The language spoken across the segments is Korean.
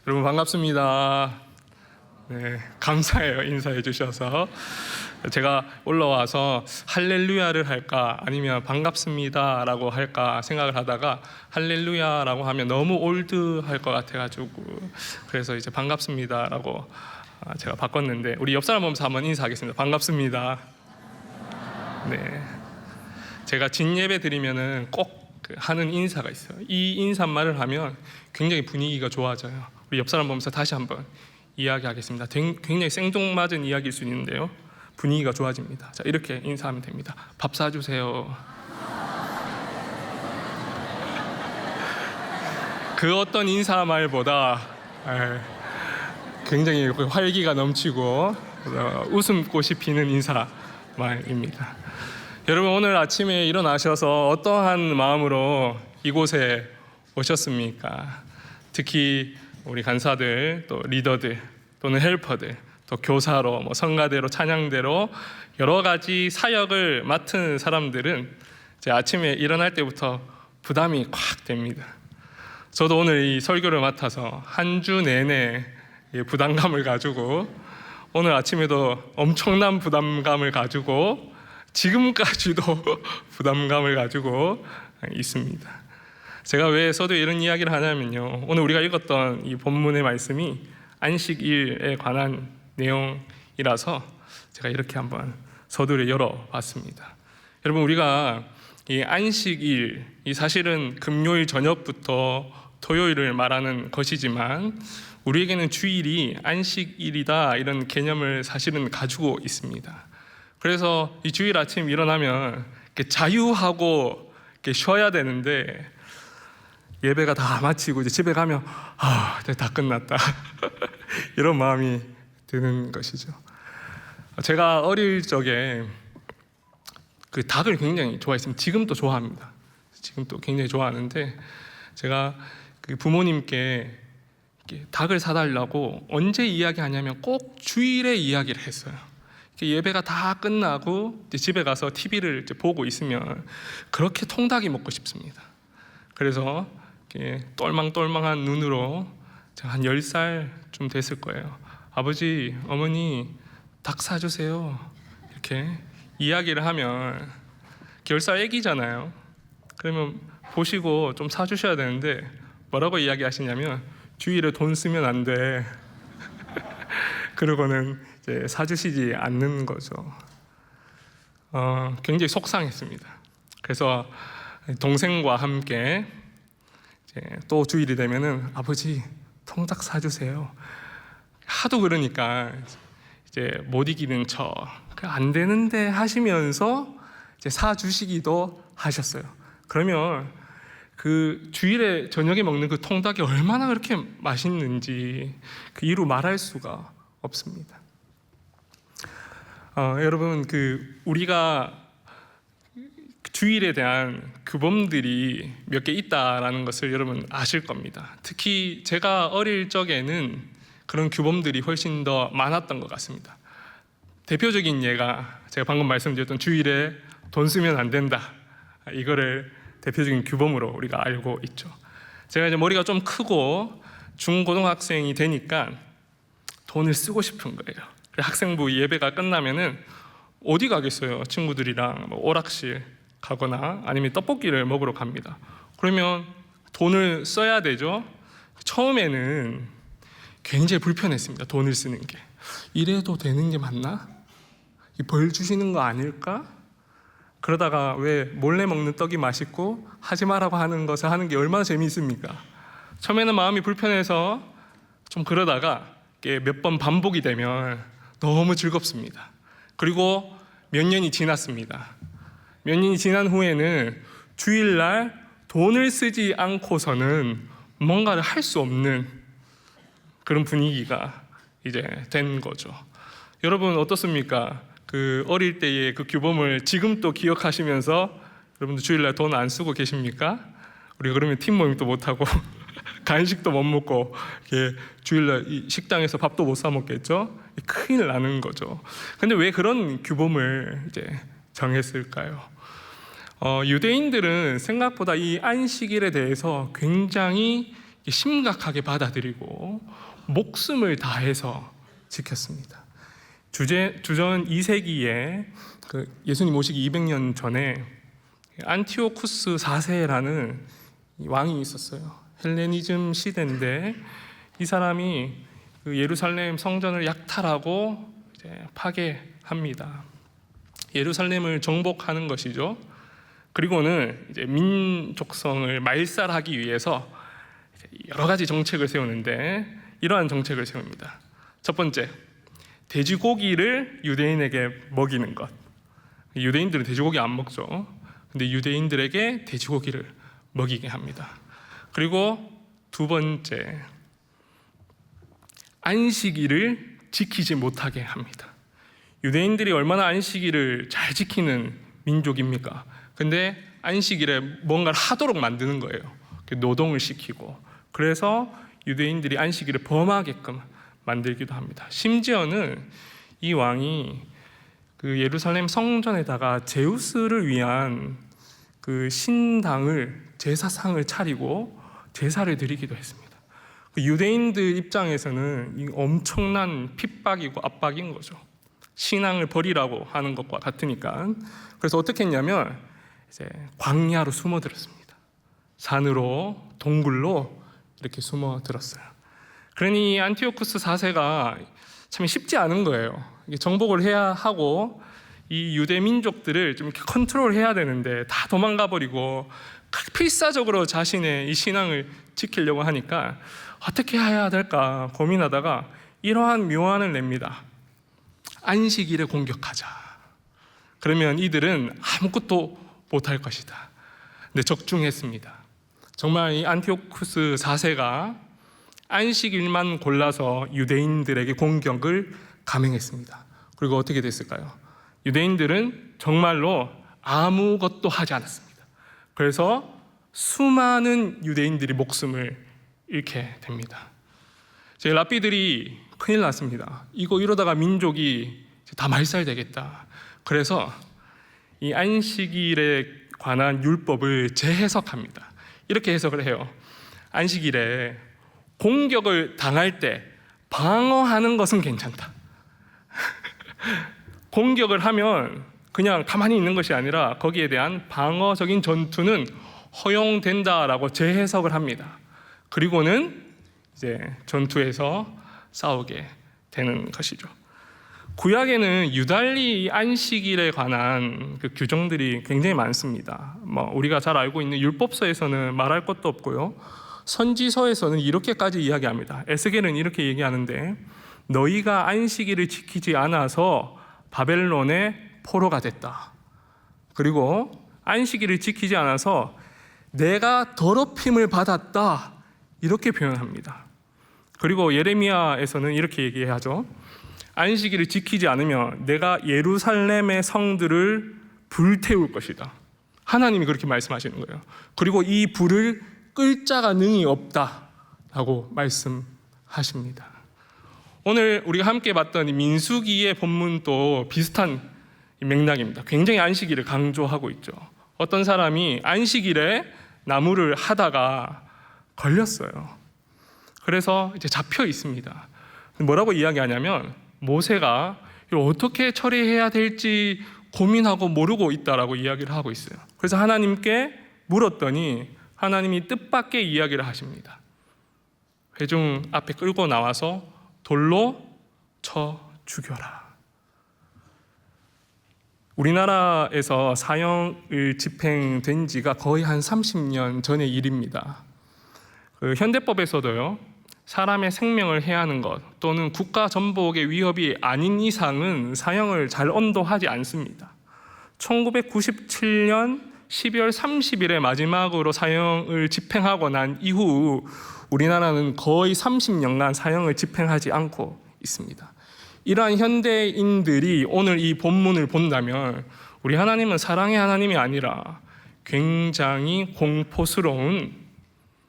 여러분 반갑습니다. 네, 감사해요. 인사해 주셔서. 제가 올라와서 할렐루야를 할까 아니면 반갑습니다라고 할까 생각을 하다가 할렐루야라고 하면 너무 올드할 것 같아가지고 그래서 이제 반갑습니다라고 제가 바꿨는데 우리 옆 사람 보면서 한번 인사하겠습니다. 반갑습니다. 네, 제가 진예배 드리면은 꼭 하는 인사가 있어요. 이 인사말을 하면 굉장히 분위기가 좋아져요. 우리 옆 사람 보면서 다시 한번 이야기하겠습니다. 굉장히 생뚱맞은 이야기일 수 있는데요, 분위기가 좋아집니다. 자, 이렇게 인사하면 됩니다. 밥 사주세요. 그 어떤 인사말보다 굉장히 활기가 넘치고 웃음꽃이 피는 인사말입니다. 여러분, 오늘 아침에 일어나셔서 어떠한 마음으로 이곳에 오셨습니까? 특히 우리 간사들, 또 리더들, 또는 헬퍼들, 또 교사로, 성가대로, 찬양대로 여러 가지 사역을 맡은 사람들은 이제 아침에 일어날 때부터 부담이 콱 됩니다. 저도 오늘 이 설교를 맡아서 한 주 내내 부담감을 가지고 오늘 아침에도 엄청난 부담감을 가지고 지금까지도 부담감을 가지고 있습니다. 제가 왜 서두에 이런 이야기를 하냐면요, 오늘 우리가 읽었던 이 본문의 말씀이 안식일에 관한 내용이라서 제가 이렇게 한번 서두를 열어봤습니다. 여러분, 우리가 이 안식일, 이 사실은 금요일 저녁부터 토요일을 말하는 것이지만 우리에게는 주일이 안식일이다 이런 개념을 사실은 가지고 있습니다. 그래서 이 주일 아침 일어나면 이렇게 자유하고 이렇게 쉬어야 되는데 예배가 다 마치고 이제 집에 가면 이제 다 끝났다 이런 마음이 드는 것이죠. 제가 어릴 적에 그 닭을 굉장히 좋아했습니다. 지금도 좋아합니다. 지금도 굉장히 좋아하는데 제가 그 부모님께 닭을 사달라고 언제 이야기하냐면 꼭 주일에 이야기를 했어요. 예배가 다 끝나고 이제 집에 가서 TV를 보고 있으면 그렇게 통닭이 먹고 싶습니다. 그래서 똘망똘망한 눈으로 제가 한 10살쯤 됐을 거예요. 아버지, 어머니 닭 사주세요 이렇게 이야기를 하면 10살 애기잖아요. 그러면 보시고 좀 사주셔야 되는데 뭐라고 이야기하시냐면 주일에 돈 쓰면 안 돼 그러고는 이제 사주시지 않는 거죠. 굉장히 속상했습니다. 그래서 동생과 함께 이제 또 주일이 되면은 아버지 통닭 사주세요. 하도 그러니까 이제 못 이기는 척 안 되는데 하시면서 이제 사주시기도 하셨어요. 그러면 그 주일에 저녁에 먹는 그 통닭이 얼마나 그렇게 맛있는지 그 이루 말할 수가 없습니다. 여러분, 우리가 주일에 대한 규범들이 몇 개 있다라는 것을 여러분 아실 겁니다. 특히 제가 어릴 적에는 그런 규범들이 훨씬 더 많았던 것 같습니다. 대표적인 예가 제가 방금 말씀드렸던 주일에 돈 쓰면 안 된다, 이거를 대표적인 규범으로 우리가 알고 있죠. 제가 이제 머리가 좀 크고 중고등학생이 되니까 돈을 쓰고 싶은 거예요. 학생부 예배가 끝나면은 어디 가겠어요? 친구들이랑 오락실 가거나 아니면 떡볶이를 먹으러 갑니다. 그러면 돈을 써야 되죠. 처음에는 굉장히 불편했습니다. 돈을 쓰는 게 이래도 되는 게 맞나? 벌 주시는 거 아닐까? 그러다가 왜 몰래 먹는 떡이 맛있고 하지 말라고 하는 것을 하는 게 얼마나 재미있습니까? 처음에는 마음이 불편해서 좀 그러다가 몇 번 반복이 되면 너무 즐겁습니다. 그리고 몇 년이 지났습니다. 몇 년이 지난 후에는 주일날 돈을 쓰지 않고서는 뭔가를 할 수 없는 그런 분위기가 이제 된 거죠. 여러분 어떻습니까? 그 어릴 때의 그 규범을 지금 또 기억하시면서 여러분들 주일날 돈 안 쓰고 계십니까? 우리 그러면 팀 모임도 못 하고 간식도 못 먹고 주일날 식당에서 밥도 못 사 먹겠죠? 큰일 나는 거죠. 근데 왜 그런 규범을 이제 정했을까요? 유대인들은 생각보다 이 안식일에 대해서 굉장히 심각하게 받아들이고 목숨을 다해서 지켰습니다. 주전 2세기에 예수님 오시기 200년 전에 안티오쿠스 4세라는 왕이 있었어요. 헬레니즘 시대인데 이 사람이 예루살렘 성전을 약탈하고 이제 파괴합니다. 예루살렘을 정복하는 것이죠. 그리고는 이제 민족성을 말살하기 위해서 여러 가지 정책을 세우는데 이러한 정책을 세웁니다. 첫 번째, 돼지고기를 유대인에게 먹이는 것. 유대인들은 돼지고기 안 먹죠. 근데 유대인들에게 돼지고기를 먹이게 합니다. 그리고 두 번째, 안식일을 지키지 못하게 합니다. 유대인들이 얼마나 안식일을 잘 지키는 민족입니까? 근데 안식일에 뭔가를 하도록 만드는 거예요. 노동을 시키고. 그래서 유대인들이 안식일을 범하게끔 만들기도 합니다. 심지어는 이 왕이 예루살렘 성전에다가 제우스를 위한 신당을, 제사상을 차리고 제사를 드리기도 했습니다. 유대인들 입장에서는 이 엄청난 핍박이고 압박인 거죠. 신앙을 버리라고 하는 것과 같으니까. 그래서 어떻게 했냐면 이제 광야로 숨어들었습니다. 산으로, 동굴로 이렇게 숨어들었어요. 그러니 안티오쿠스 4세가 참 쉽지 않은 거예요. 정복을 해야 하고 이 유대 민족들을 좀 이렇게 컨트롤해야 되는데 다 도망가 버리고 필사적으로 자신의 이 신앙을 지키려고 하니까 어떻게 해야 될까 고민하다가 이러한 묘안을 냅니다. 안식일에 공격하자. 그러면 이들은 아무것도 못할 것이다. 근데 적중했습니다. 정말 이 안티오쿠스 4세가 안식일만 골라서 유대인들에게 공격을 감행했습니다. 그리고 어떻게 됐을까요? 유대인들은 정말로 아무것도 하지 않았습니다. 그래서 수많은 유대인들이 목숨을 잃게 됩니다. 제 랍비들이 큰일 났습니다. 이러다가 민족이 다 말살되겠다. 그래서 이 안식일에 관한 율법을 재해석합니다. 이렇게 해석을 해요. 안식일에 공격을 당할 때 방어하는 것은 괜찮다. 공격을 하면 그냥 가만히 있는 것이 아니라 거기에 대한 방어적인 전투는 허용된다라고 재해석을 합니다. 그리고는 이제 전투에서 싸우게 되는 것이죠. 구약에는 유달리 안식일에 관한 규정들이 굉장히 많습니다. 우리가 잘 알고 있는 율법서에서는 말할 것도 없고요. 선지서에서는 이렇게까지 이야기합니다. 에스겔은 이렇게 얘기하는데 너희가 안식일을 지키지 않아서 바벨론의 포로가 됐다. 그리고 안식일을 지키지 않아서 내가 더럽힘을 받았다. 이렇게 표현합니다. 그리고 예레미야에서는 이렇게 얘기하죠. 안식일을 지키지 않으면 내가 예루살렘의 성들을 불태울 것이다. 하나님이 그렇게 말씀하시는 거예요. 그리고 이 불을 끌 자가 능히 없다라고 말씀하십니다. 오늘 우리가 함께 봤던 이 민수기의 본문도 비슷한 맥락입니다. 굉장히 안식일을 강조하고 있죠. 어떤 사람이 안식일에 나무를 하다가 걸렸어요. 그래서 이제 잡혀 있습니다. 뭐라고 이야기하냐면 모세가 이걸 어떻게 처리해야 될지 고민하고 모르고 있다라고 이야기를 하고 있어요. 그래서 하나님께 물었더니 하나님이 뜻밖의 이야기를 하십니다. 회중 앞에 끌고 나와서 돌로 쳐 죽여라. 우리나라에서 사형을 집행된 지가 거의 한 30년 전의 일입니다. 현대법에서도요, 사람의 생명을 해하는 것 또는 국가 전복의 위협이 아닌 이상은 사형을 잘 언도하지 않습니다. 1997년 12월 30일에 마지막으로 사형을 집행하고 난 이후 우리나라는 거의 30년간 사형을 집행하지 않고 있습니다. 이러한 현대인들이 오늘 이 본문을 본다면 우리 하나님은 사랑의 하나님이 아니라 굉장히 공포스러운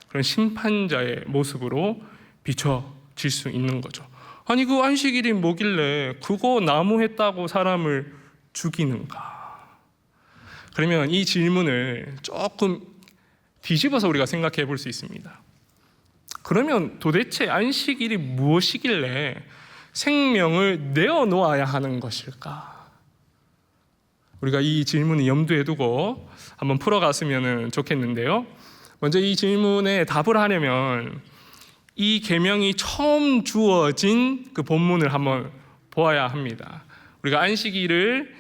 그런 심판자의 모습으로 비춰질 수 있는 거죠. 아니 그 안식일이 뭐길래 그거 나무 했다고 사람을 죽이는가? 그러면 이 질문을 조금 뒤집어서 우리가 생각해 볼 수 있습니다. 그러면 도대체 안식일이 무엇이길래 생명을 내어놓아야 하는 것일까? 우리가 이 질문을 염두에 두고 한번 풀어갔으면 좋겠는데요. 먼저 이 질문에 답을 하려면 이 계명이 처음 주어진 그 본문을 한번 보아야 합니다. 우리가 안식일을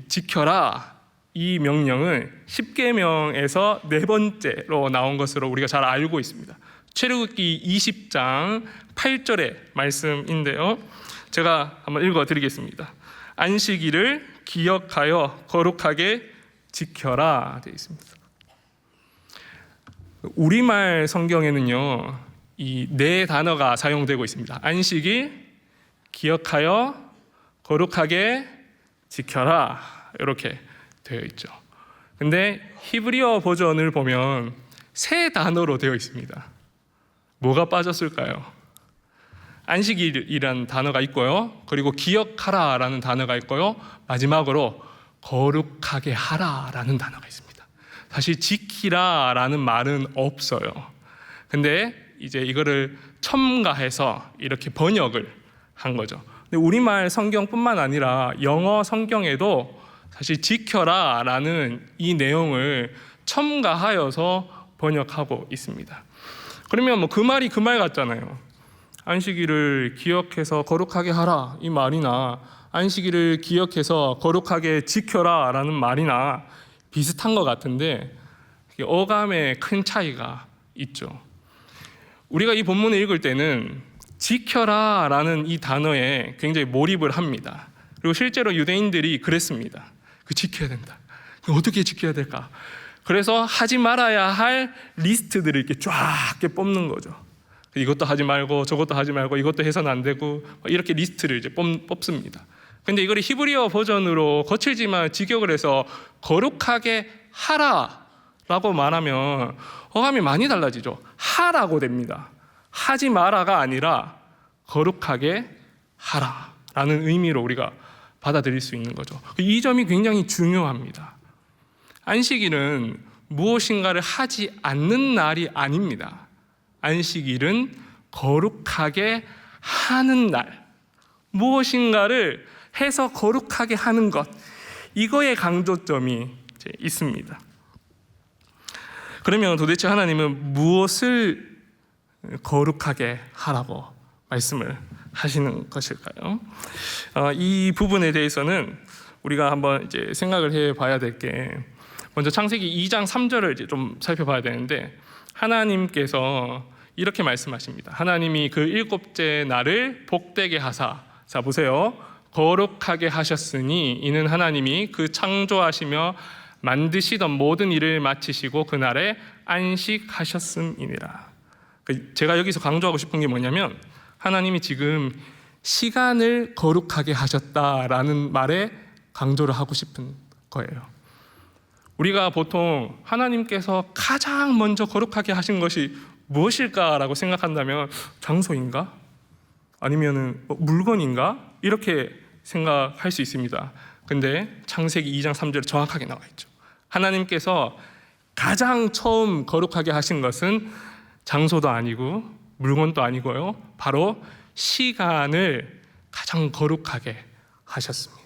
지켜라, 이 명령은 10계명에서 네 번째로 나온 것으로 우리가 잘 알고 있습니다. 출애굽기 20장 8절의 말씀인데요. 제가 한번 읽어드리겠습니다. 안식일을 기억하여 거룩하게 지켜라 되어 있습니다. 우리말 성경에는요, 이 네 단어가 사용되고 있습니다. 안식일, 기억하여, 거룩하게 지켜라, 이렇게 되어 있죠. 근데 히브리어 버전을 보면 세 단어로 되어 있습니다. 뭐가 빠졌을까요? 안식일이라는 단어가 있고요, 그리고 기억하라라는 단어가 있고요, 마지막으로 거룩하게 하라라는 단어가 있습니다. 사실 지키라라는 말은 없어요. 근데 이제 이거를 첨가해서 이렇게 번역을 한 거죠. 근데 우리말 성경뿐만 아니라 영어 성경에도 사실 지켜라라는 이 내용을 첨가하여서 번역하고 있습니다. 그러면 뭐 그 말이 그 말 같잖아요. 안식일을 기억해서 거룩하게 하라, 이 말이나 안식일을 기억해서 거룩하게 지켜라라는 말이나 비슷한 것 같은데 어감에 큰 차이가 있죠. 우리가 이 본문을 읽을 때는 지켜라라는 이 단어에 굉장히 몰입을 합니다. 그리고 실제로 유대인들이 그랬습니다. 그 지켜야 된다. 어떻게 지켜야 될까? 그래서 하지 말아야 할 리스트들을 이렇게 쫙 뽑는 거죠. 이것도 하지 말고 저것도 하지 말고 이것도 해서는 안 되고 이렇게 리스트를 이제 뽑습니다. 근데 이걸 히브리어 버전으로 거칠지만 직역을 해서 거룩하게 하라라고 말하면 어감이 많이 달라지죠. 하라고 됩니다. 하지 마라가 아니라 거룩하게 하라라는 의미로 우리가 받아들일 수 있는 거죠. 이 점이 굉장히 중요합니다. 안식일은 무엇인가를 하지 않는 날이 아닙니다. 안식일은 거룩하게 하는 날, 무엇인가를 해서 거룩하게 하는 것, 이거에 강조점이 있습니다. 그러면 도대체 하나님은 무엇을 거룩하게 하라고 말씀을 하시는 것일까요? 이 부분에 대해서는 우리가 한번 이제 생각을 해봐야 될 게, 먼저 창세기 2장 3절을 이제 좀 살펴봐야 되는데, 하나님께서 이렇게 말씀하십니다. 하나님이 그 일곱째 날을 복되게 하사, 자 보세요, 거룩하게 하셨으니 이는 하나님이 그 창조하시며 만드시던 모든 일을 마치시고 그날에 안식하셨음이니라. 제가 여기서 강조하고 싶은 게 뭐냐면, 하나님이 지금 시간을 거룩하게 하셨다라는 말에 강조를 하고 싶은 거예요. 우리가 보통 하나님께서 가장 먼저 거룩하게 하신 것이 무엇일까라고 생각한다면 장소인가? 아니면은 물건인가? 이렇게 생각할 수 있습니다. 근데 창세기 2장 3절에 정확하게 나와 있죠. 하나님께서 가장 처음 거룩하게 하신 것은 장소도 아니고 물건도 아니고요, 바로 시간을 가장 거룩하게 하셨습니다.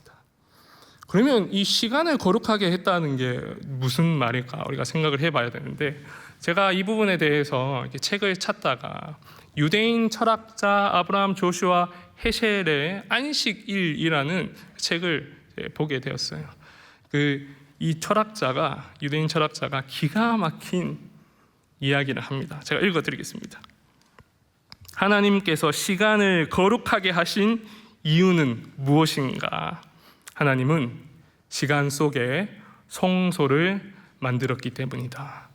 그러면 이 시간을 거룩하게 했다는 게 무슨 말일까 우리가 생각을 해봐야 되는데, 제가 이 부분에 대해서 이렇게 책을 찾다가 유대인 철학자 아브라함 조슈아 헤셸의 안식일이라는 책을 보게 되었어요. 이 철학자가, 유대인 철학자가 기가 막힌 이야기를 합니다. 제가 읽어드리겠습니다. 하나님께서 시간을 거룩하게 하신 이유는 무엇인가? 하나님은 시간 속에 성소를 만들었기 때문이다.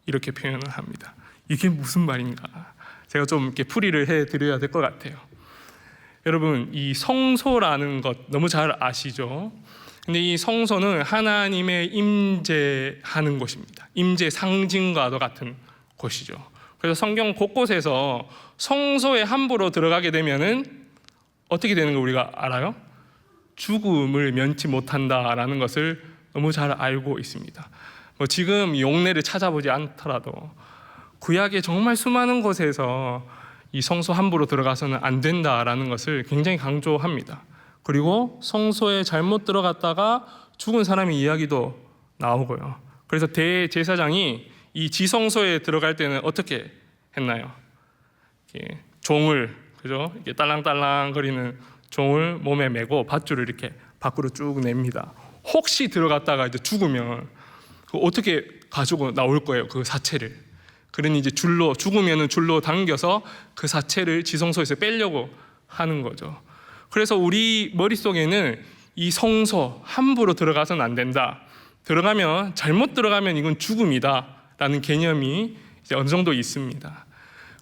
이렇게 표현을 합니다. 이게 무슨 말인가? 제가 좀 이렇게 풀이를 해드려야 될 것 같아요. 여러분, 이 성소라는 것 너무 잘 아시죠? 근데 이 성소는 하나님의 임재하는 곳입니다. 임재 상징과도 같은 곳이죠. 그래서 성경 곳곳에서 성소에 함부로 들어가게 되면은 어떻게 되는 거 우리가 알아요? 죽음을 면치 못한다라는 것을 너무 잘 알고 있습니다. 지금 용례를 찾아보지 않더라도 구약의 정말 수많은 곳에서 이 성소 함부로 들어가서는 안 된다라는 것을 굉장히 강조합니다. 그리고 성소에 잘못 들어갔다가 죽은 사람의 이야기도 나오고요. 그래서 대제사장이 이 지성소에 들어갈 때는 어떻게 했나요? 이렇게 종을, 그죠? 이렇게 딸랑딸랑 거리는 종을 몸에 메고 밧줄을 이렇게 밖으로 쭉 냅니다. 혹시 들어갔다가 이제 죽으면 어떻게 가지고 나올 거예요, 그 사체를. 그러니 이제 죽으면은 줄로 당겨서 그 사체를 지성소에서 빼려고 하는 거죠. 그래서 우리 머릿속에는 이 성소 함부로 들어가서는 안 된다. 잘못 들어가면 이건 죽음이다라는 개념이 이제 어느 정도 있습니다.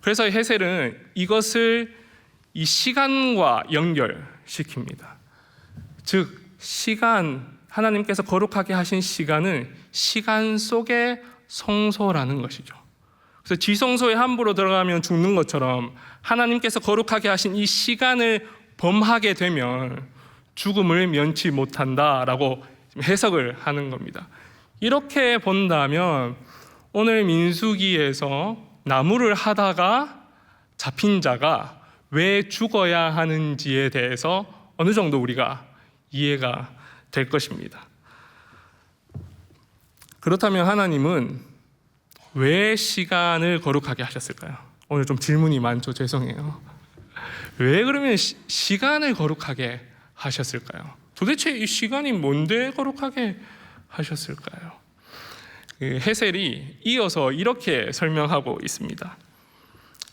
그래서 헤셀은 이것을 이 시간과 연결시킵니다. 즉 하나님께서 거룩하게 하신 시간은 시간 속의 성소라는 것이죠. 그래서 지성소에 함부로 들어가면 죽는 것처럼 하나님께서 거룩하게 하신 이 시간을 범하게 되면 죽음을 면치 못한다라고 해석을 하는 겁니다. 이렇게 본다면 오늘 민수기에서 나무를 하다가 잡힌 자가 왜 죽어야 하는지에 대해서 어느 정도 우리가 이해가 될 것입니다. 그렇다면 하나님은 왜 시간을 거룩하게 하셨을까요? 오늘 좀 질문이 많죠. 죄송해요. 왜 그러면 시간을 거룩하게 하셨을까요? 도대체 이 시간이 뭔데 거룩하게 하셨을까요? 헤셀이 이어서 이렇게 설명하고 있습니다.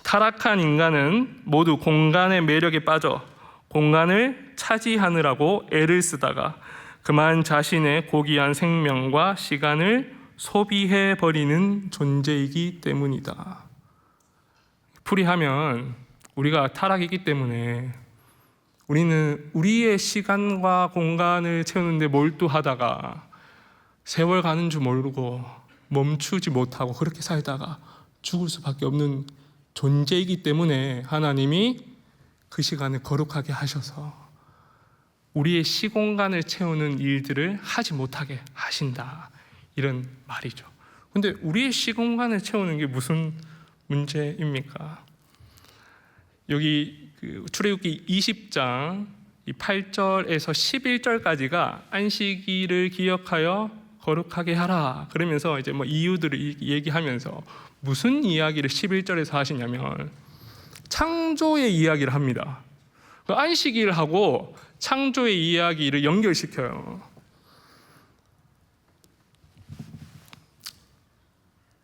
타락한 인간은 모두 공간의 매력에 빠져 공간을 차지하느라고 애를 쓰다가 그만 자신의 고귀한 생명과 시간을 소비해버리는 존재이기 때문이다. 풀이하면 우리가 타락이기 때문에 우리는 우리의 시간과 공간을 채우는데 몰두하다가 세월 가는 줄 모르고 멈추지 못하고 그렇게 살다가 죽을 수밖에 없는 존재이기 때문에 하나님이 그 시간을 거룩하게 하셔서 우리의 시공간을 채우는 일들을 하지 못하게 하신다, 이런 말이죠. 근데 우리의 시공간을 채우는 게 무슨 문제입니까? 여기 출애굽기 20장 8절에서 11절까지가 안식일을 기억하여 거룩하게 하라 그러면서 이제 이유들을 얘기하면서 무슨 이야기를 11절에서 하시냐면 창조의 이야기를 합니다. 안식일하고 창조의 이야기를 연결시켜요.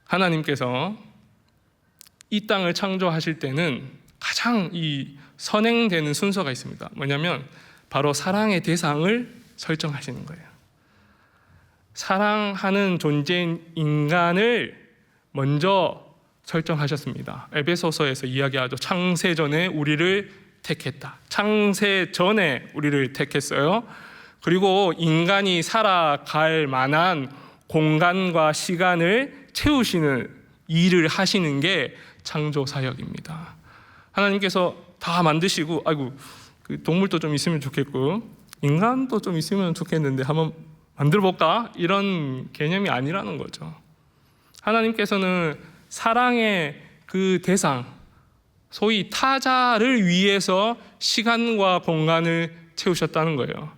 하나님께서 이 땅을 창조하실 때는 가장 이 선행되는 순서가 있습니다. 뭐냐면 바로 사랑의 대상을 설정하시는 거예요. 사랑하는 존재인 인간을 먼저 설정하셨습니다. 에베소서에서 이야기하죠. 창세 전에 우리를 택했다. 창세 전에 우리를 택했어요. 그리고 인간이 살아갈 만한 공간과 시간을 채우시는 일을 하시는 게 창조 사역입니다. 하나님께서 다 만드시고 동물도 좀 있으면 좋겠고 인간도 좀 있으면 좋겠는데 한번 만들어 볼까? 이런 개념이 아니라는 거죠. 하나님께서는 사랑의 그 대상, 소위 타자를 위해서 시간과 공간을 채우셨다는 거예요.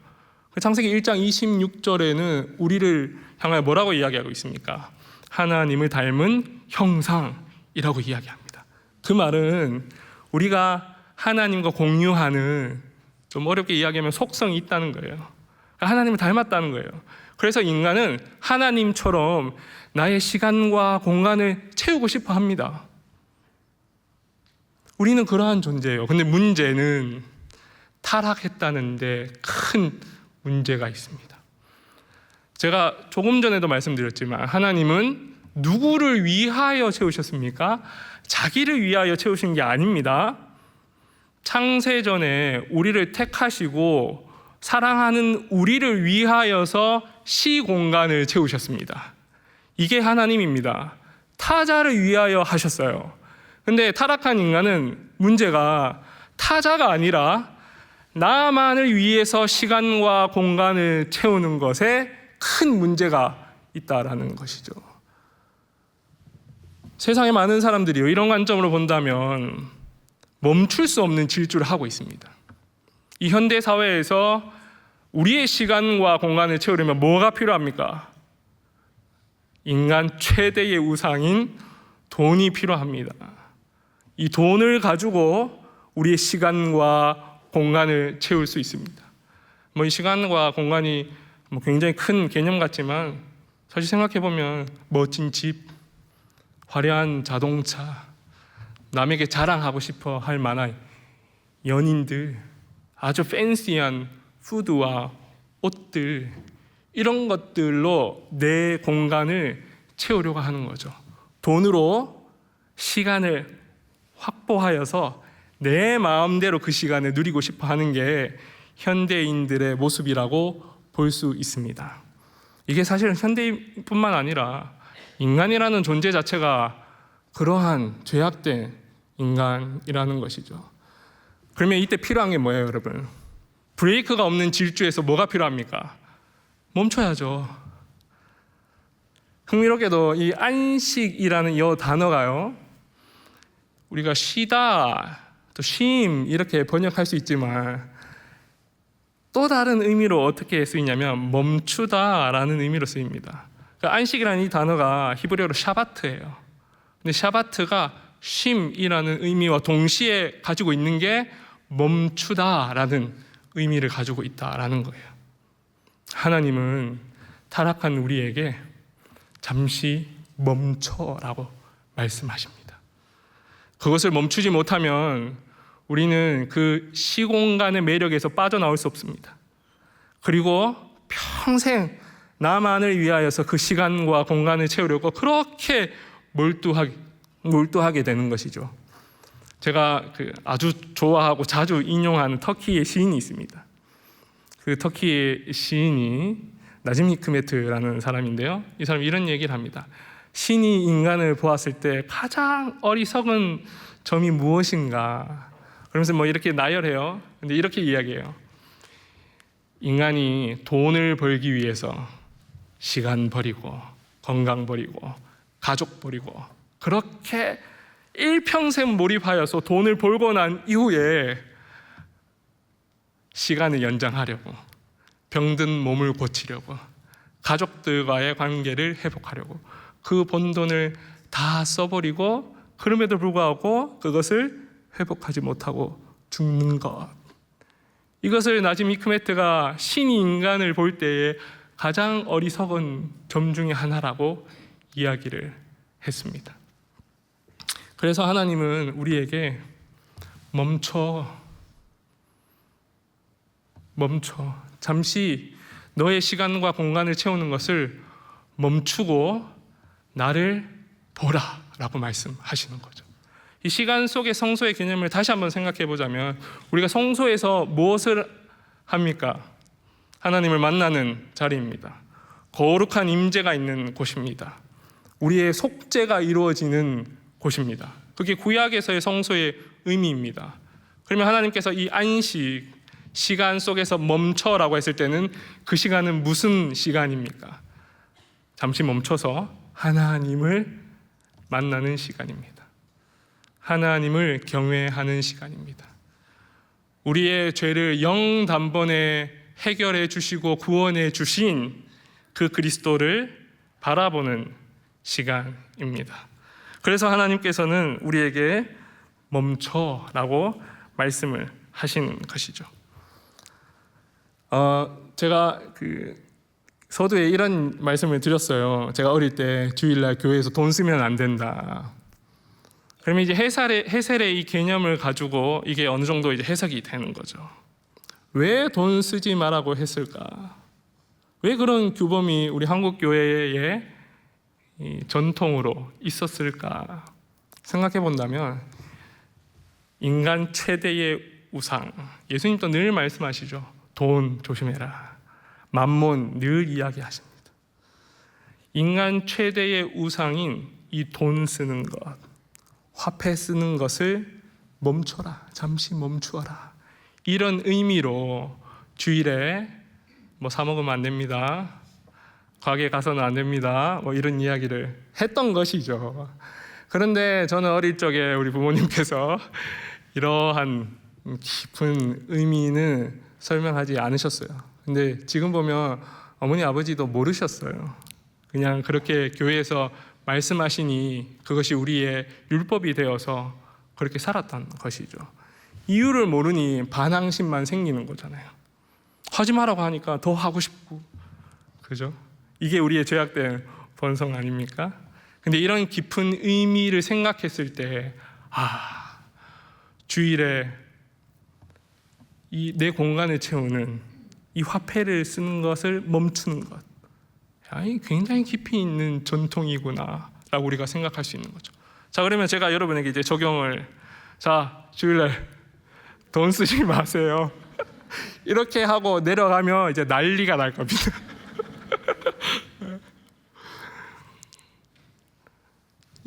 창세기 1장 26절에는 우리를 향하여 뭐라고 이야기하고 있습니까? 하나님을 닮은 형상이라고 이야기합니다. 그 말은 우리가 하나님과 공유하는, 좀 어렵게 이야기하면 속성이 있다는 거예요. 하나님을 닮았다는 거예요. 그래서 인간은 하나님처럼 나의 시간과 공간을 채우고 싶어 합니다. 우리는 그러한 존재예요. 근데 문제는 타락했다는데 큰 문제가 있습니다. 제가 조금 전에도 말씀드렸지만 하나님은 누구를 위하여 채우셨습니까? 자기를 위하여 채우신 게 아닙니다. 창세전에 우리를 택하시고 사랑하는 우리를 위하여서 시공간을 채우셨습니다. 이게 하나님입니다. 타자를 위하여 하셨어요. 근데 타락한 인간은 문제가 타자가 아니라 나만을 위해서 시간과 공간을 채우는 것에 큰 문제가 있다라는 것이죠. 세상에 많은 사람들이요, 이런 관점으로 본다면 멈출 수 없는 질주를 하고 있습니다. 이 현대 사회에서 우리의 시간과 공간을 채우려면 뭐가 필요합니까? 인간 최대의 우상인 돈이 필요합니다. 이 돈을 가지고 우리의 시간과 공간을 채울 수 있습니다. 이 시간과 공간이 굉장히 큰 개념 같지만 사실 생각해 보면 멋진 집, 화려한 자동차, 남에게 자랑하고 싶어 할 만한 연인들, 아주 팬시한 푸드와 옷들, 이런 것들로 내 공간을 채우려고 하는 거죠. 돈으로 시간을 확보하여서 내 마음대로 그 시간을 누리고 싶어 하는 게 현대인들의 모습이라고 볼 수 있습니다. 이게 사실은 현대인뿐만 아니라 인간이라는 존재 자체가 그러한 죄악된 인간이라는 것이죠. 그러면 이때 필요한 게 뭐예요, 여러분? 브레이크가 없는 질주에서 뭐가 필요합니까? 멈춰야죠. 흥미롭게도 이 안식이라는 이 단어가요, 우리가 쉬다, 또 쉼 이렇게 번역할 수 있지만 또 다른 의미로 어떻게 쓰이냐면 멈추다라는 의미로 쓰입니다. 그러니까 안식이라는 이 단어가 히브리어로 샤바트예요. 근데 샤바트가 쉼이라는 의미와 동시에 가지고 있는 게 멈추다라는 의미를 가지고 있다라는 거예요. 하나님은 타락한 우리에게 잠시 멈춰라고 말씀하십니다. 그것을 멈추지 못하면 우리는 그 시공간의 매력에서 빠져나올 수 없습니다. 그리고 평생 나만을 위하여서 그 시간과 공간을 채우려고 그렇게 몰두하게 되는 것이죠. 제가 아주 좋아하고 자주 인용하는 터키의 시인이 있습니다. 그 터키의 시인이 나짐 히크메트라는 사람인데요, 이 사람이 이런 얘기를 합니다. 신이 인간을 보았을 때 가장 어리석은 점이 무엇인가 그러면서 이렇게 나열해요. 근데 이렇게 이야기해요. 인간이 돈을 벌기 위해서 시간 버리고 건강 버리고 가족 버리고 그렇게 일평생 몰입하여서 돈을 벌고 난 이후에 시간을 연장하려고, 병든 몸을 고치려고, 가족들과의 관계를 회복하려고 그 번 돈을 다 써버리고 그럼에도 불구하고 그것을 회복하지 못하고 죽는 것, 이것을 나짐 히크메트가 신이 인간을 볼 때에 가장 어리석은 점 중에 하나라고 이야기를 했습니다. 그래서 하나님은 우리에게 멈춰, 잠시 너의 시간과 공간을 채우는 것을 멈추고 나를 보라 라고 말씀하시는 거죠. 이 시간 속의 성소의 개념을 다시 한번 생각해 보자면 우리가 성소에서 무엇을 합니까? 하나님을 만나는 자리입니다. 거룩한 임재가 있는 곳입니다. 우리의 속죄가 이루어지는 곳입니다. 그게 구약에서의 성소의 의미입니다. 그러면 하나님께서 이 안식, 시간 속에서 멈춰라고 했을 때는 그 시간은 무슨 시간입니까? 잠시 멈춰서 하나님을 만나는 시간입니다. 하나님을 경외하는 시간입니다. 우리의 죄를 영단번에 해결해 주시고 구원해 주신 그 그리스도를 바라보는 시간입니다. 그래서 하나님께서는 우리에게 멈춰라고 말씀을 하신 것이죠. 제가 서두에 이런 말씀을 드렸어요. 제가 어릴 때 주일날 교회에서 돈 쓰면 안 된다. 그러면 이제 헤셀의 이 개념을 가지고 이게 어느 정도 이제 해석이 되는 거죠. 왜 돈 쓰지 말라고 했을까? 왜 그런 규범이 우리 한국 교회의 전통으로 있었을까? 생각해 본다면 인간 최대의 우상, 예수님도 늘 말씀하시죠. 돈 조심해라. 만몬 늘 이야기하십니다. 인간 최대의 우상인 이 돈 쓰는 것, 화폐 쓰는 것을 멈춰라, 잠시 멈추어라. 이런 의미로 주일에 사 먹으면 안 됩니다, 가게 가서는 안 됩니다, 이런 이야기를 했던 것이죠. 그런데 저는 어릴 적에 우리 부모님께서 이러한 깊은 의미는 설명하지 않으셨어요. 근데 지금 보면 어머니 아버지도 모르셨어요. 그냥 그렇게 교회에서 말씀하시니 그것이 우리의 율법이 되어서 그렇게 살았던 것이죠. 이유를 모르니 반항심만 생기는 거잖아요. 하지 말라고 하니까 더 하고 싶고, 그죠? 이게 우리의 죄악된 본성 아닙니까? 근데 이런 깊은 의미를 생각했을 때, 주일에 이 내 공간을 채우는 이 화폐를 쓰는 것을 멈추는 것, 이 굉장히 깊이 있는 전통이구나라고 우리가 생각할 수 있는 거죠. 자, 그러면 제가 여러분에게 이제 적용을, 자, 주일날 돈 쓰지 마세요. 이렇게 하고 내려가면 이제 난리가 날 겁니다.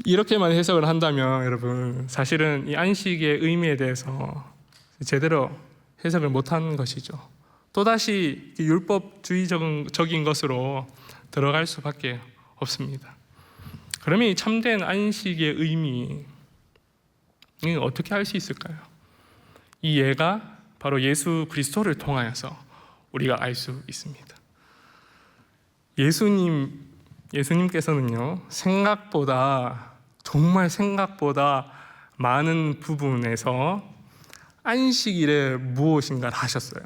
이렇게만 해석을 한다면 여러분, 사실은 이 안식의 의미에 대해서 제대로 해석을 못한 것이죠. 또다시 율법주의적인 것으로 들어갈 수밖에 없습니다. 그러면 이 참된 안식의 의미 어떻게 알 수 있을까요? 이 예가 바로 예수 그리스도를 통하여서 우리가 알 수 있습니다. 예수님께서는요, 정말 생각보다 많은 부분에서 안식일에 무엇인가를 하셨어요.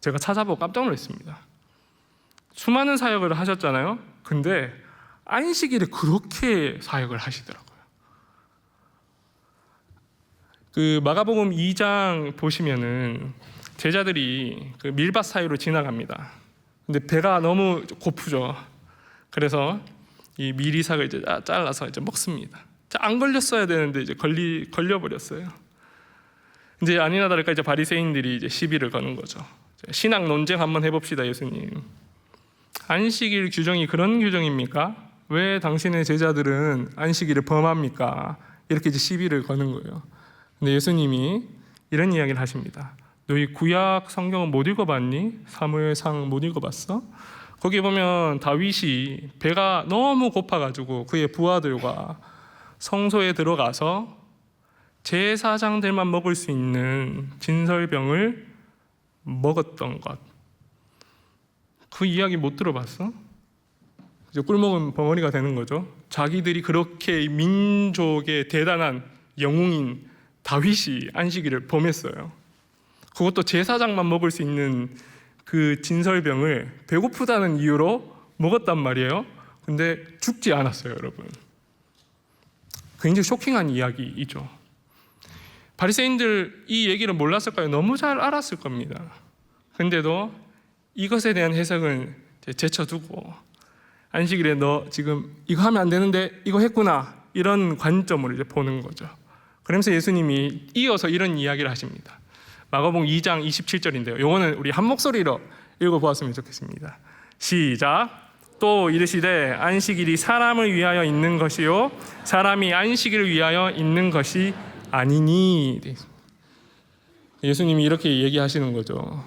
제가 찾아보고 깜짝 놀랐습니다. 수많은 사역을 하셨잖아요. 근데 안식일에 그렇게 사역을 하시더라고요. 그 마가복음 2장 보시면은 제자들이 그 밀밭 사이로 지나갑니다. 근데 배가 너무 고프죠. 그래서 이 미리삭을 이제 잘라서 이제 먹습니다. 안 걸렸어야 되는데 이제 걸려버렸어요. 이제 아니나 다를까 이제 바리새인들이 이제 시비를 거는 거죠. 신학 논쟁 한번 해봅시다, 예수님. 안식일 규정이 그런 규정입니까? 왜 당신의 제자들은 안식일을 범합니까? 이렇게 이제 시비를 거는 거예요. 근데 예수님이 이런 이야기를 하십니다. 너희 구약 성경은 못 읽어봤니? 사무엘상 못 읽어봤어? 거기 보면 다윗이 배가 너무 고파가지고 그의 부하들과 성소에 들어가서 제사장들만 먹을 수 있는 진설병을 먹었던 것, 그 이야기 못 들어봤어? 이제 꿀먹은 벙어리가 되는 거죠. 자기들이 그렇게 민족의 대단한 영웅인 다윗이 안식일을 범했어요. 그것도 제사장만 먹을 수 있는 그 진설병을 배고프다는 이유로 먹었단 말이에요. 근데 죽지 않았어요, 여러분. 굉장히 쇼킹한 이야기이죠. 바리새인들 이 얘기를 몰랐을까요? 너무 잘 알았을 겁니다. 근데도 이것에 대한 해석은 제쳐두고 안식일에 너 지금 이거 하면 안 되는데 이거 했구나, 이런 관점으로 이제 보는 거죠. 그러면서 예수님이 이어서 이런 이야기를 하십니다. 마가복음 2장 27절인데요. 요거는 우리 한 목소리로 읽어보았으면 좋겠습니다. 시작. 또 이르시되 안식일이 사람을 위하여 있는 것이요 사람이 안식일을 위하여 있는 것이 아니니. 예수님이 이렇게 얘기하시는 거죠.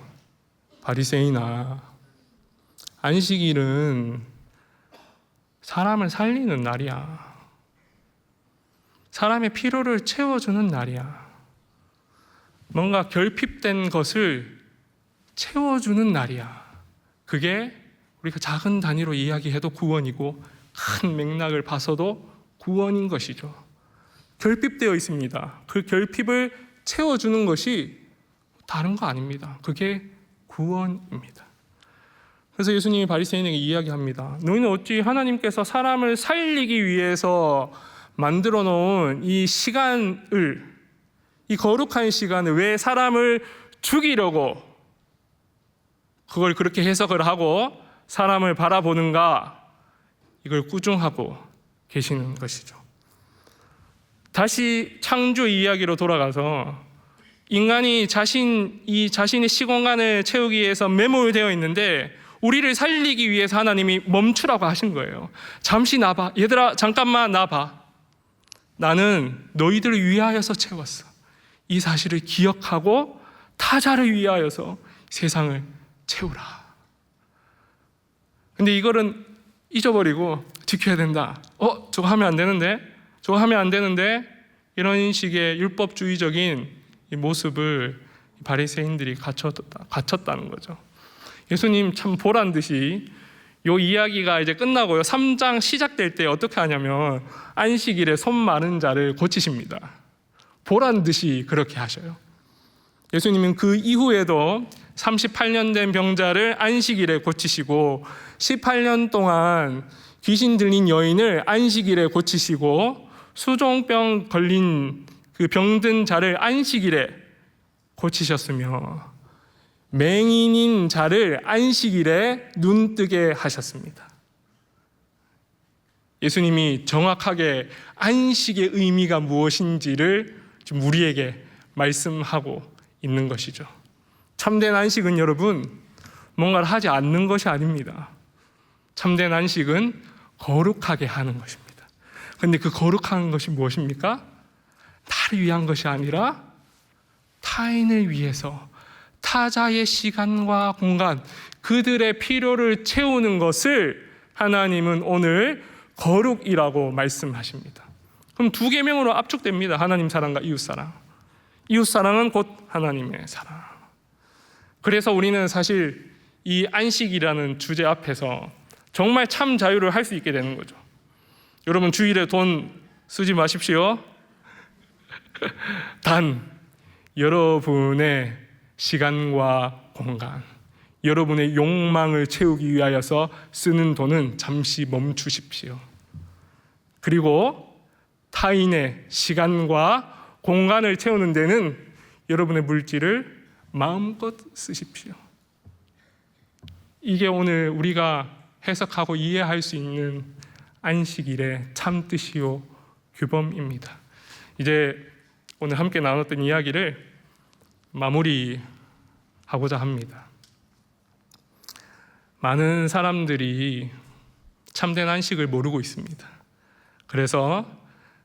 바리새인아, 안식일은 사람을 살리는 날이야. 사람의 필요를 채워주는 날이야. 뭔가 결핍된 것을 채워주는 날이야. 그게 우리가 작은 단위로 이야기해도 구원이고 큰 맥락을 봐서도 구원인 것이죠. 결핍되어 있습니다. 그 결핍을 채워주는 것이 다른 거 아닙니다. 그게 구원입니다. 그래서 예수님이 바리새인에게 이야기합니다. 너희는 어찌 하나님께서 사람을 살리기 위해서 만들어 놓은 이 시간을, 이 거룩한 시간을 왜 사람을 죽이려고 그걸 그렇게 해석을 하고 사람을 바라보는가, 이걸 꾸중하고 계시는 것이죠. 다시 창조 이야기로 돌아가서 인간이 자신의 시공간을 채우기 위해서 매몰되어 있는데 우리를 살리기 위해서 하나님이 멈추라고 하신 거예요. 잠시 나봐. 얘들아, 잠깐만 나봐. 나는 너희들을 위하여서 채웠어. 이 사실을 기억하고 타자를 위하여서 세상을 채우라. 근데 이거는 잊어버리고 지켜야 된다. 저거 하면 안 되는데? 저거 하면 안 되는데 이런 식의 율법주의적인 이 모습을 바리새인들이 갖췄다는 거죠. 예수님 참 보란 듯이 요 이야기가 이제 끝나고요 3장 시작될 때 어떻게 하냐면 안식일에 손 마른 자를 고치십니다. 보란 듯이 그렇게 하셔요. 예수님은 그 이후에도 38년 된 병자를 안식일에 고치시고 18년 동안 귀신 들린 여인을 안식일에 고치시고 수종병 걸린 그 병든 자를 안식일에 고치셨으며 맹인인 자를 안식일에 눈뜨게 하셨습니다. 예수님이 정확하게 안식의 의미가 무엇인지를 지금 우리에게 말씀하고 있는 것이죠. 참된 안식은 여러분 뭔가를 하지 않는 것이 아닙니다. 참된 안식은 거룩하게 하는 것입니다. 그런데 그 거룩한 것이 무엇입니까? 나를 위한 것이 아니라 타인을 위해서 타자의 시간과 공간, 그들의 필요를 채우는 것을 하나님은 오늘 거룩이라고 말씀하십니다. 그럼 두 계명으로 압축됩니다. 하나님 사랑과 이웃 사랑. 이웃 사랑은 곧 하나님의 사랑. 그래서 우리는 사실 이 안식이라는 주제 앞에서 정말 참 자유를 할 수 있게 되는 거죠. 여러분 주일에 돈 쓰지 마십시오. 단 여러분의 시간과 공간, 여러분의 욕망을 채우기 위하여서 쓰는 돈은 잠시 멈추십시오. 그리고 타인의 시간과 공간을 채우는 데는 여러분의 물질을 마음껏 쓰십시오. 이게 오늘 우리가 해석하고 이해할 수 있는 안식일의 참 뜻이요 규범입니다. 이제 오늘 함께 나눴던 이야기를 마무리하고자 합니다. 많은 사람들이 참된 안식을 모르고 있습니다. 그래서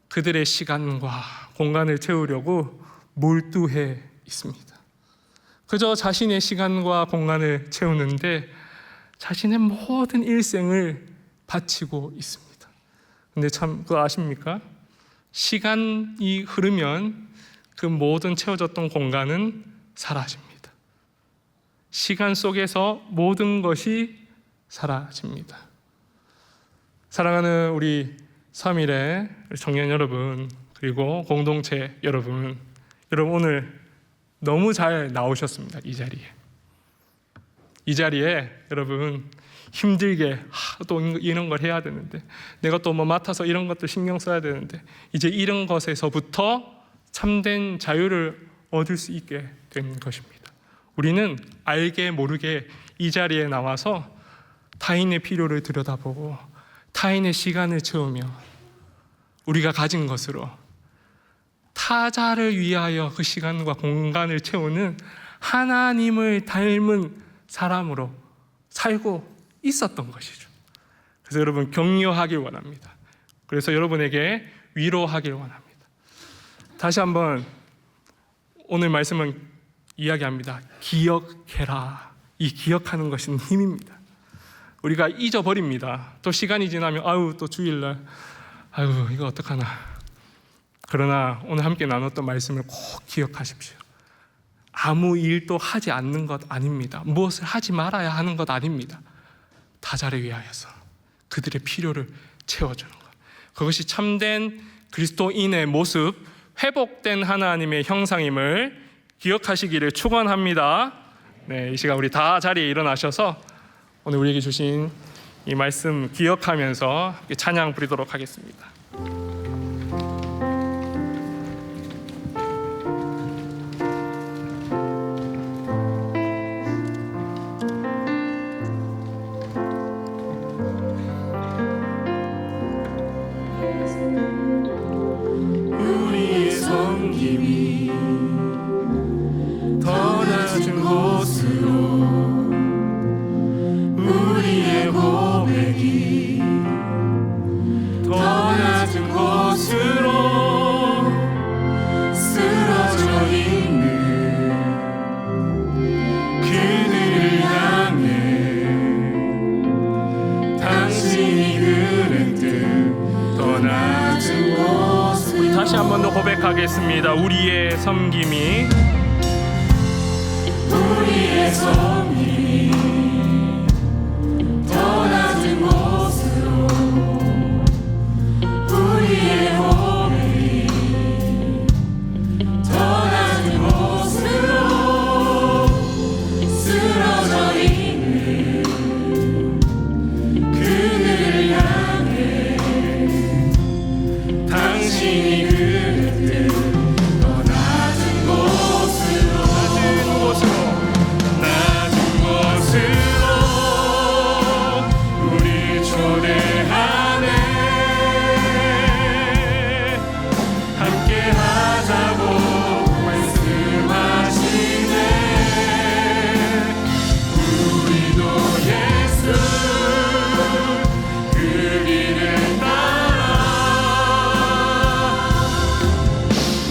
그들의 시간과 공간을 채우려고 몰두해 있습니다. 그저 자신의 시간과 공간을 채우는데 자신의 모든 일생을 바치고 있습니다. 근데 참 그거 아십니까? 시간이 흐르면 그 모든 채워졌던 공간은 사라집니다. 시간 속에서 모든 것이 사라집니다. 사랑하는 우리 3일의 청년 여러분, 그리고 공동체 여러분 오늘 너무 잘 나오셨습니다. 이 자리에 여러분 힘들게 또 이런 걸 해야 되는데, 내가 또 뭐 맡아서 이런 것들 신경 써야 되는데, 이제 이런 것에서부터 참된 자유를 얻을 수 있게 된 것입니다. 우리는 알게 모르게 이 자리에 나와서 타인의 필요를 들여다보고 타인의 시간을 채우며 우리가 가진 것으로 타자를 위하여 그 시간과 공간을 채우는 하나님을 닮은 사람으로 살고 있었던 것이죠. 그래서 여러분 격려하길 원합니다. 그래서 여러분에게 위로하길 원합니다. 다시 한번 오늘 말씀은 이야기합니다. 기억해라. 이 기억하는 것은 힘입니다. 우리가 잊어버립니다. 또 시간이 지나면 또 주일날 이거 어떡하나. 그러나 오늘 함께 나눴던 말씀을 꼭 기억하십시오. 아무 일도 하지 않는 것 아닙니다. 무엇을 하지 말아야 하는 것 아닙니다. 타자를 위하여서 그들의 필요를 채워주는 것, 그것이 참된 그리스도인의 모습, 회복된 하나님의 형상임을 기억하시기를 축원합니다. 네, 이 시간 우리 다 자리에 일어나셔서 오늘 우리에게 주신 이 말씀 기억하면서 찬양 부리도록 하겠습니다. 우리의 고백이 더 고백하겠습니다. 우리의 섬김이 더 낮은 곳으로 우리의 고백이 더 낮은 곳으로 쓰러져 있는 그들을 향해 당신이 그릇들 더 낮은 곳으로 낮은 곳으로 우리 초대하네. 함께 하자고 말씀하시네. 우리도 예수 그 길을 따라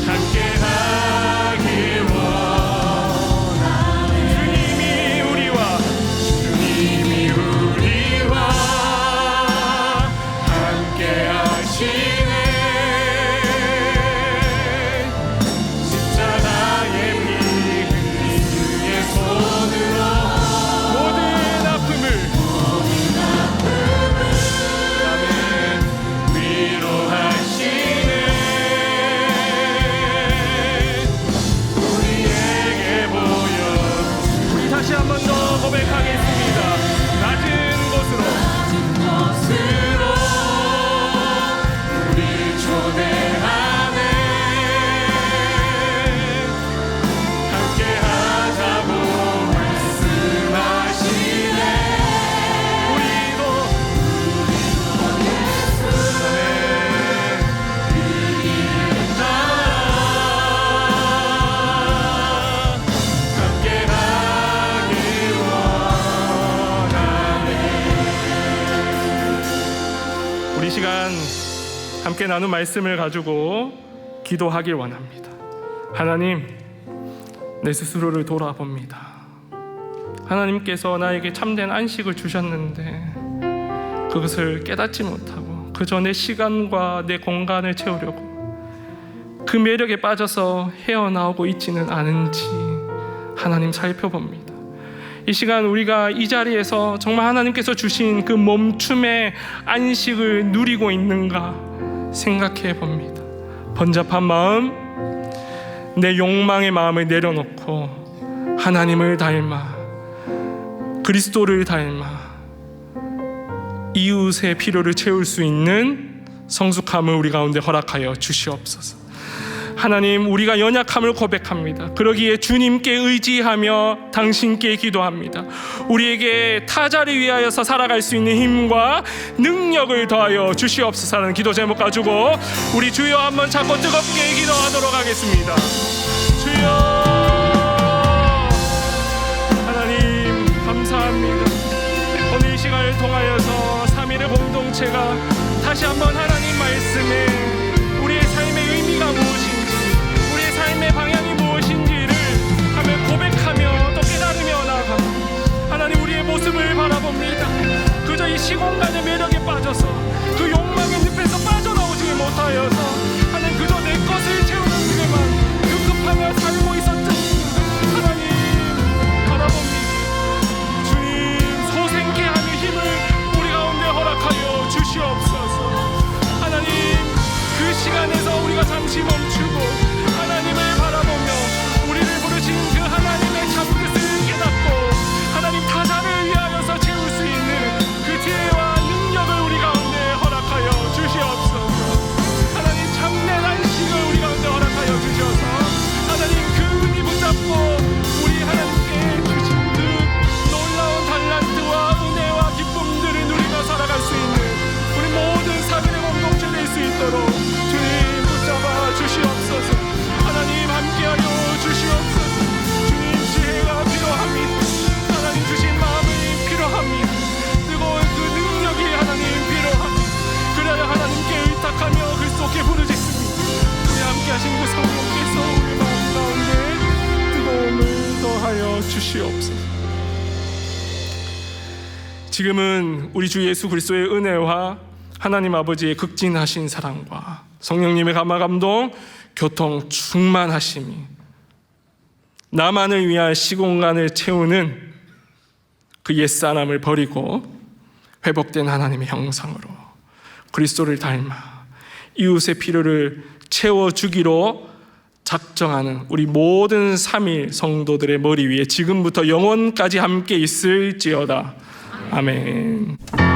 함께 하길 원하네. 주님이 우리와 함께 하시네. 십자가의 피 흘린 주의 손으로 모든 아픔을 위로하시네. 우리에게 보여. 우리 다시 한 번 더 고백하겠습니다. 낮은 곳으로 우리 초대하네. 함께 하자고 말씀하시네. 우리도 그 길을 따라 함께 하길 원하네. 우리 시간 함께 나눈 말씀을 가지고 기도하길 원합니다. 하나님, 내 스스로를 돌아봅니다. 하나님께서 나에게 참된 안식을 주셨는데 그것을 깨닫지 못하고 그저 내 시간과 내 공간을 채우려고 그 매력에 빠져서 헤어나오고 있지는 않은지 하나님 살펴봅니다. 이 시간 우리가 이 자리에서 정말 하나님께서 주신 그 멈춤의 안식을 누리고 있는가 생각해 봅니다. 번잡한 마음, 내 욕망의 마음을 내려놓고 하나님을 닮아 그리스도를 닮아 이웃의 필요를 채울 수 있는 성숙함을 우리 가운데 허락하여 주시옵소서. 하나님, 우리가 연약함을 고백합니다. 그러기에 주님께 의지하며 당신께 기도합니다. 우리에게 타자를 위하여서 살아갈 수 있는 힘과 능력을 더하여 주시옵소서라는 기도 제목 가지고 우리 주여 한번 잡고 뜨겁게 기도하도록 하겠습니다. 주여, 하나님 감사합니다. 오늘 이 시간을 통하여서 3일의 공동체가 다시 한번 하나님 말씀에 우리의 삶의 의미가 무엇인지, 우리의 삶의 방향이 무엇인지를 하며 고백하며 또 깨달으며 나아갑니다. 하나님, 우리의 모습을 바라봅니다. 그저 이 시공간의 매력에 빠져서 그 욕망의 늪에서 빠져나오지 못하여서 하나님 그저 내 것을 채우는 일에만 급급하며 살고 있었던 하나님 바라봅니다. 주님, 소생케 하는 힘을 우리 가운데 허락하여 주시옵소서. 하나님, 그 시간에서 우리가 잠시 멈추고 하나님을 바라보며 우리를 부르신 그 하나님의 참뜻을 깨닫고 하나님 타자를 위하여서 채울 수 있는 그 지혜와 능력을 우리 가운데 허락하여 주시옵소서. 하나님, 참된 안식을 우리 가운데 허락하여 주셔서 하나님 그 의미 붙잡고 우리 하나님께 주신 그 놀라운 달란트와 은혜와 기쁨들을 누리며 살아갈 수 있는 우리 모든 사람의 공동체 될 수 있도록 주님 붙잡아 주시옵소서. 하나님, 함께하여 주시옵소서. 주님, 지혜가 필요합니다. 하나님 주신 마음이 필요합니다. 뜨거운 그 능력이 하나님 필요합니다. 그래야 하나님께 의탁하며 그리스도께 부르짖습니다. 우리 함께하신 그 성령께서 우리 마음 가운데 뜨거움을 더하여 주시옵소서. 지금은 우리 주 예수 그리스도의 은혜와 하나님 아버지의 극진하신 사랑과 성령님의 감화 감동 교통 충만하심이, 나만을 위한 시공간을 채우는 그 옛사람을 버리고 회복된 하나님의 형상으로 그리스도를 닮아 이웃의 필요를 채워주기로 작정하는 우리 모든 3일 성도들의 머리 위에 지금부터 영원까지 함께 있을지어다. 아멘.